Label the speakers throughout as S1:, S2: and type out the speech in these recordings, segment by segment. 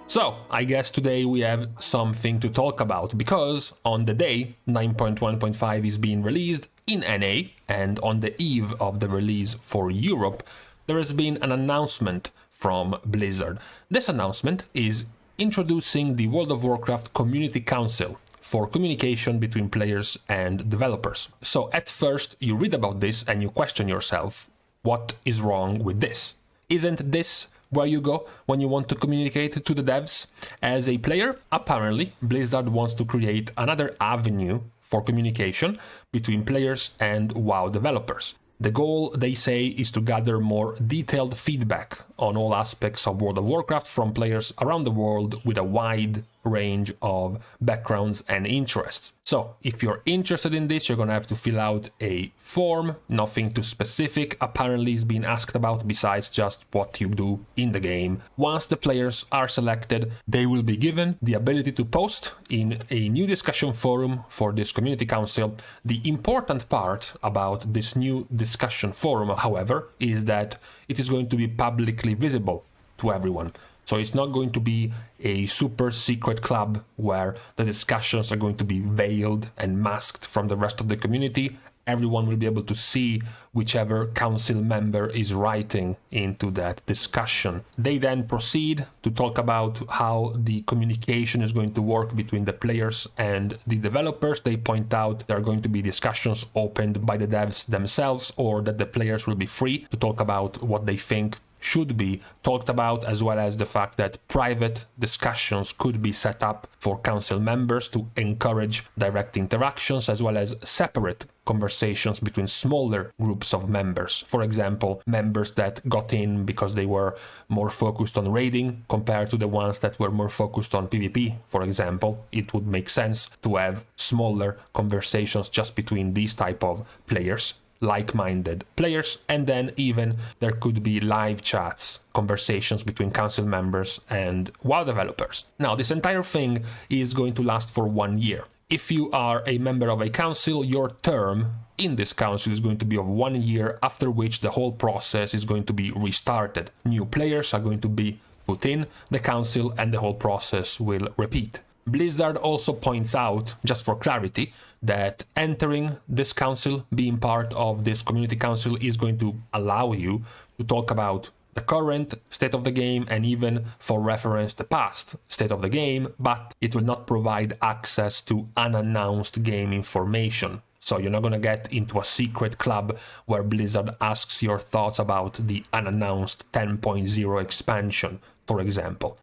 S1: So, I guess today we have something to talk about, because on the day 9.1.5 is being released in NA, and on the eve of the release for Europe, there has been an announcement from Blizzard. This announcement is introducing the World of Warcraft Community Council for communication between players and developers. So at first you read about this and you question yourself, what is wrong with this? Isn't this where you go when you want to communicate to the devs? As a player, apparently Blizzard wants to create another avenue for communication between players and WoW developers. The goal, they say, is to gather more detailed feedback on all aspects of World of Warcraft from players around the world with a wide range of backgrounds and interests. So, if you're interested in this, you're gonna have to fill out a form. Nothing too specific apparently is being asked about besides just what you do in the game. Once the players are selected, they will be given the ability to post in a new discussion forum for this community council. The important part about this new discussion forum, however, is that it is going to be publicly visible to everyone. So it's not going to be a super secret club where the discussions are going to be veiled and masked from the rest of the community. Everyone will be able to see whichever council member is writing into that discussion. They then proceed to talk about how the communication is going to work between the players and the developers. They point out there are going to be discussions opened by the devs themselves, or that the players will be free to talk about what they think should be talked about, as well as the fact that private discussions could be set up for council members to encourage direct interactions, as well as separate conversations between smaller groups of members. For example, members that got in because they were more focused on raiding compared to the ones that were more focused on PvP, for example. It would make sense to have smaller conversations just between these type of players, like-minded players, and then even there could be live chats, conversations between council members and WoW developers. Now, this entire thing is going to last for 1 year. If you are a member of a council, your term in this council is going to be of 1 year, after which the whole process is going to be restarted. New players are going to be put in the council and the whole process will repeat. Blizzard also points out, just for clarity, that entering this council, being part of this community council, is going to allow you to talk about the current state of the game and even, for reference, the past state of the game, but it will not provide access to unannounced game information. So you're not going to get into a secret club where Blizzard asks your thoughts about the unannounced 10.0 expansion, for example.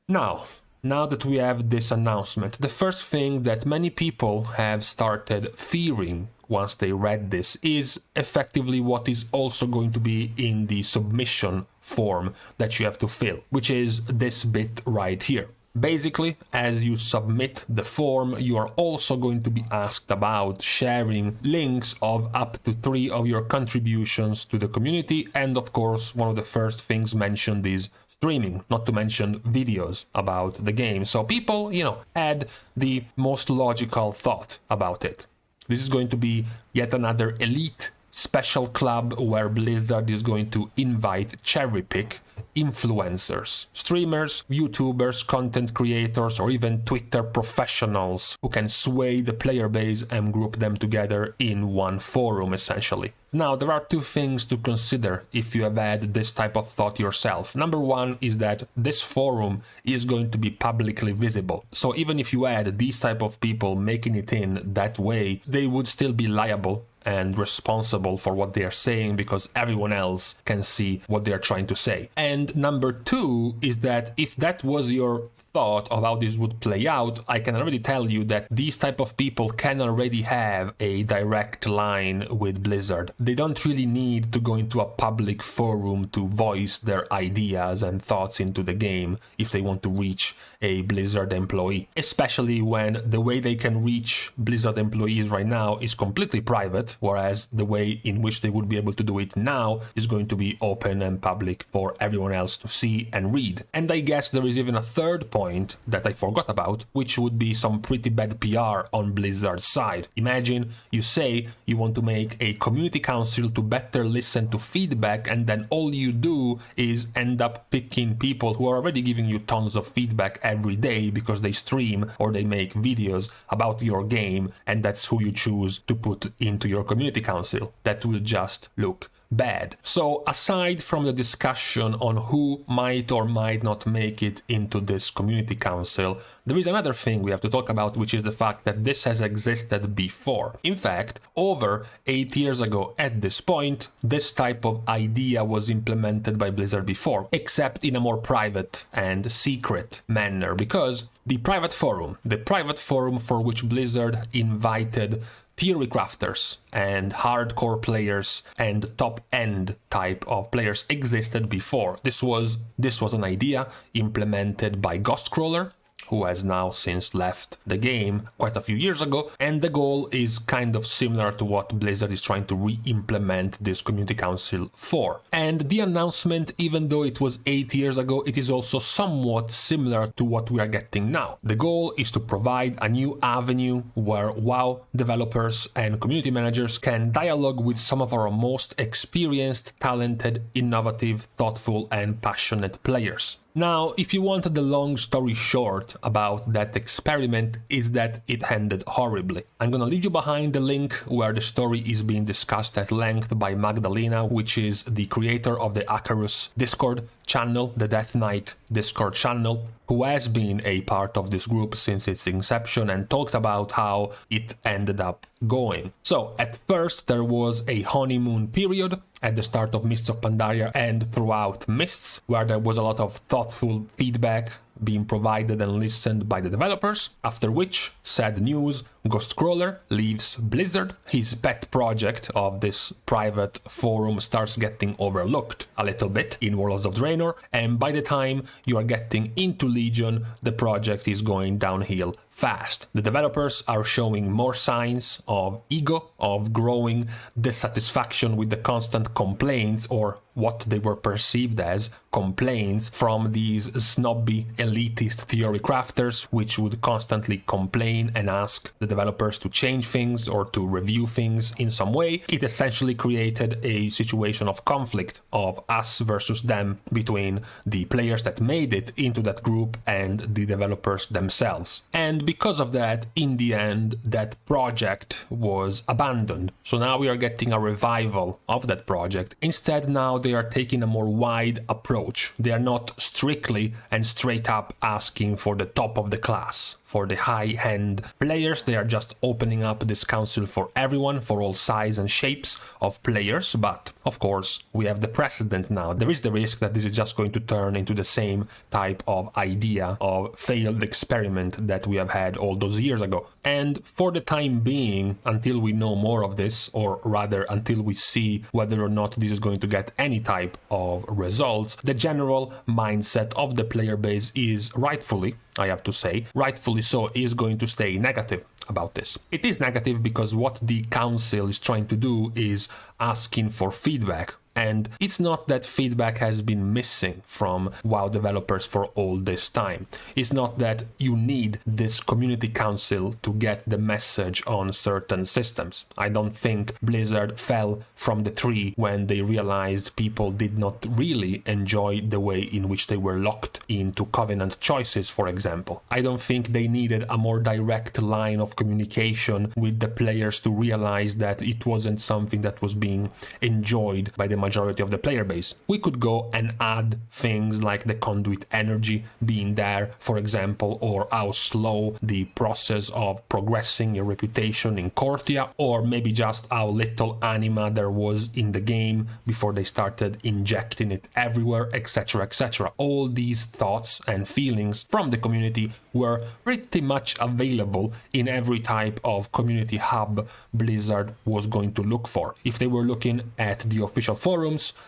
S1: Now that we have this announcement, the first thing that many people have started fearing once they read this is effectively what is also going to be in the submission form that you have to fill, which is this bit right here. Basically, as you submit the form, you are also going to be asked about sharing links of up to 3 of your contributions to the community, and of course, one of the first things mentioned is streaming, not to mention videos about the game. So people, had the most logical thought about it. This is going to be yet another elite special club where Blizzard is going to invite, cherry pick influencers, streamers, YouTubers, content creators, or even Twitter professionals who can sway the player base and group them together in one forum, essentially. Now, there are 2 things to consider if you have had this type of thought yourself. Number 1 is that this forum is going to be publicly visible. So even if you had these type of people making it in that way, they would still be liable and responsible for what they are saying, because everyone else can see what they are trying to say. And number 2 is that if that was your thought of how this would play out, I can already tell you that these type of people can already have a direct line with Blizzard. They don't really need to go into a public forum to voice their ideas and thoughts into the game if they want to reach a Blizzard employee, especially when the way they can reach Blizzard employees right now is completely private, whereas the way in which they would be able to do it now is going to be open and public for everyone else to see and read. And I guess there is even a third point point that I forgot about, which would be some pretty bad PR on Blizzard's side. Imagine you say you want to make a community council to better listen to feedback, and then all you do is end up picking people who are already giving you tons of feedback every day because they stream or they make videos about your game, and that's who you choose to put into your community council. That will just look bad. So aside from the discussion on who might or might not make it into this community council, there is another thing we have to talk about, which is the fact that this has existed before. In fact, over 8 years ago at this point, this type of idea was implemented by Blizzard before, except in a more private and secret manner, because the private forum for which Blizzard invited theorycrafters and hardcore players and top-end type of players existed before. This was an idea implemented by Ghostcrawler, who has now since left the game quite a few years ago, and the goal is kind of similar to what Blizzard is trying to re-implement this community council for. And the announcement, even though it was 8 years ago, it is also somewhat similar to what we are getting now. The goal is to provide a new avenue where WoW developers and community managers can dialogue with some of our most experienced, talented, innovative, thoughtful, and passionate players. Now, if you wanted the long story short about that experiment, is that it ended horribly. I'm gonna leave you behind the link where the story is being discussed at length by Magdalena, which is the creator of the Acarus Discord channel, the Death Knight Discord channel, who has been a part of this group since its inception and talked about how it ended up going. So, at first there was a honeymoon period at the start of Mists of Pandaria and throughout Mists, where there was a lot of thoughtful feedback being provided and listened by the developers, after which, sad news, Ghostcrawler leaves Blizzard. His pet project of this private forum starts getting overlooked a little bit in Warlords of Draenor, and by the time you are getting into Legion, the project is going downhill fast. The developers are showing more signs of ego, of growing dissatisfaction with the constant complaints, or what they were perceived as complaints, from these snobby elitist theory crafters, which would constantly complain and ask the developers to change things or to review things in some way. It essentially created a situation of conflict, of us versus them, between the players that made it into that group and the developers themselves. And because of that, in the end, that project was abandoned. So now we are getting a revival of that project. Instead, now they are taking a more wide approach. They are not strictly and straight up asking for the top of the class, for the high-end players. They are just opening up this council for everyone, for all sizes and shapes of players. But of course, we have the precedent now. There is the risk that this is just going to turn into the same type of idea of failed experiment that we have had all those years ago. And for the time being, until we know more of this, or rather until we see whether or not this is going to get any type of results, the general mindset of the player base is rightfully, I have to say, rightfully so, is going to stay negative about this. It is negative because what the council is trying to do is asking for feedback. And it's not that feedback has been missing from WoW developers for all this time. It's not that you need this community council to get the message on certain systems. I don't think Blizzard fell from the tree when they realized people did not really enjoy the way in which they were locked into Covenant choices, for example. I don't think they needed a more direct line of communication with the players to realize that it wasn't something that was being enjoyed by the majority of the player base. We could go and add things like the conduit energy being there, for example, or how slow the process of progressing your reputation in Korthia, or maybe just how little anima there was in the game before they started injecting it everywhere, etc., etc. All these thoughts and feelings from the community were pretty much available in every type of community hub Blizzard was going to look for. If they were looking at the official forums,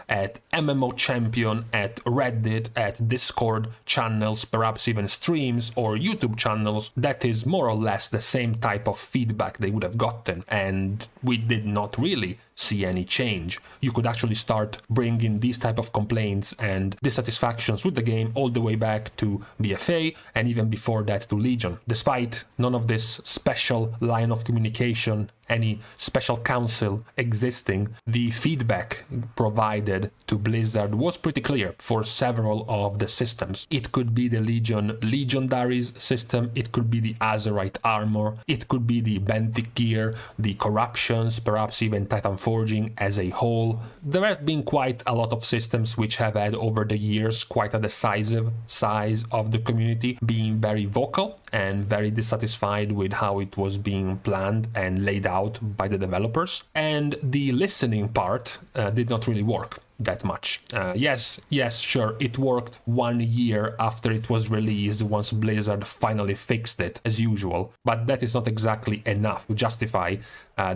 S1: at MMO Champion, at Reddit, at Discord channels, perhaps even streams or YouTube channels, that is more or less the same type of feedback they would have gotten, and we did not really see any change. You could actually start bringing these type of complaints and dissatisfactions with the game all the way back to BFA and even before that to Legion. Despite none of this special line of communication, any special council existing, the feedback provided to Blizzard was pretty clear for several of the systems. It could be the Legion Legendaries system, it could be the Azerite armor, it could be the Benthic gear, the corruptions, perhaps even Titan Forging as a whole. There have been quite a lot of systems which have had over the years quite a decisive size of the community being very vocal and very dissatisfied with how it was being planned and laid out by the developers, and the listening part did not really work that much. Yes, sure, it worked 1 year after it was released once Blizzard finally fixed it, as usual, but that is not exactly enough to justify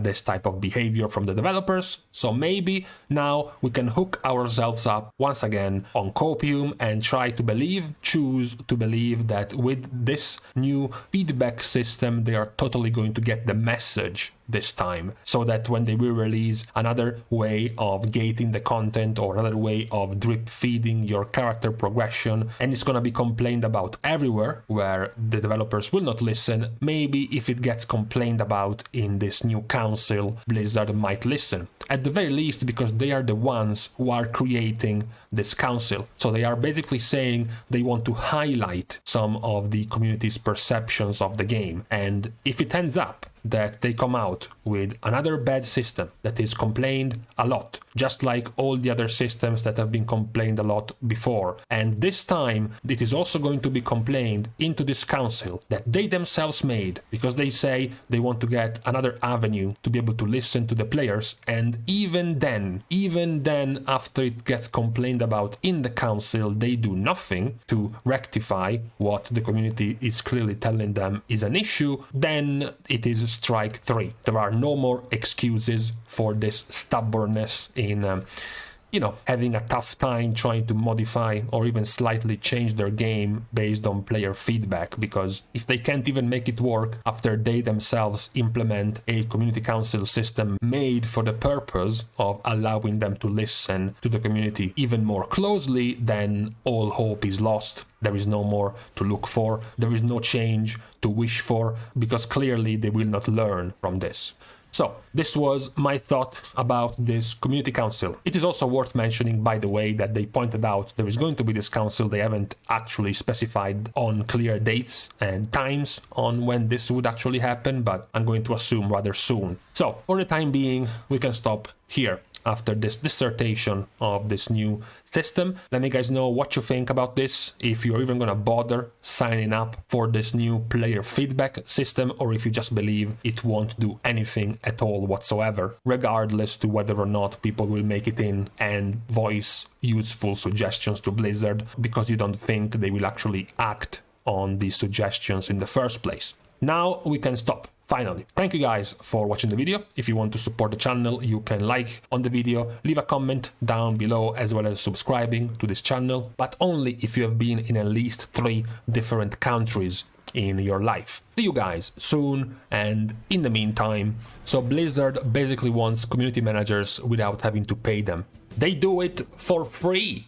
S1: this type of behavior from the developers. So maybe now we can hook ourselves up once again on COPIUM and try to choose to believe that with this new feedback system they are totally going to get the message this time, so that when they will release another way of gating the content or another way of drip feeding your character progression, and it's gonna be complained about everywhere where the developers will not listen, maybe if it gets complained about in this new council, Blizzard might listen. At the very least, because they are the ones who are creating this council. So they are basically saying they want to highlight some of the community's perceptions of the game. And if it ends up that they come out with another bad system that is complained a lot, just like all the other systems that have been complained a lot before, and this time it is also going to be complained into this council that they themselves made, because they say they want to get another avenue to be able to listen to the players, and even then after it gets complained about in the council, they do nothing to rectify what the community is clearly telling them is an issue, then it is strike 3. There are no more excuses for this stubbornness in having a tough time trying to modify or even slightly change their game based on player feedback, because if they can't even make it work after they themselves implement a community council system made for the purpose of allowing them to listen to the community even more closely, then all hope is lost. There is no more to look for, there is no change to wish for, because clearly they will not learn from this. So, this was my thought about this community council. It is also worth mentioning, by the way, that they pointed out there is going to be this council. They haven't actually specified on clear dates and times on when this would actually happen, but I'm going to assume rather soon. So, for the time being, we can stop here. After this dissertation of this new system, let me guys know what you think about this, if you're even gonna bother signing up for this new player feedback system, or if you just believe it won't do anything at all whatsoever, regardless to whether or not people will make it in and voice useful suggestions to Blizzard, because you don't think they will actually act on these suggestions in the first place. Now we can stop. Finally, thank you guys for watching the video. If you want to support the channel, you can like on the video, leave a comment down below, as well as subscribing to this channel, but only if you have been in at least 3 different countries in your life. See you guys soon, and in the meantime, so Blizzard basically wants community managers without having to pay them. They do it for free.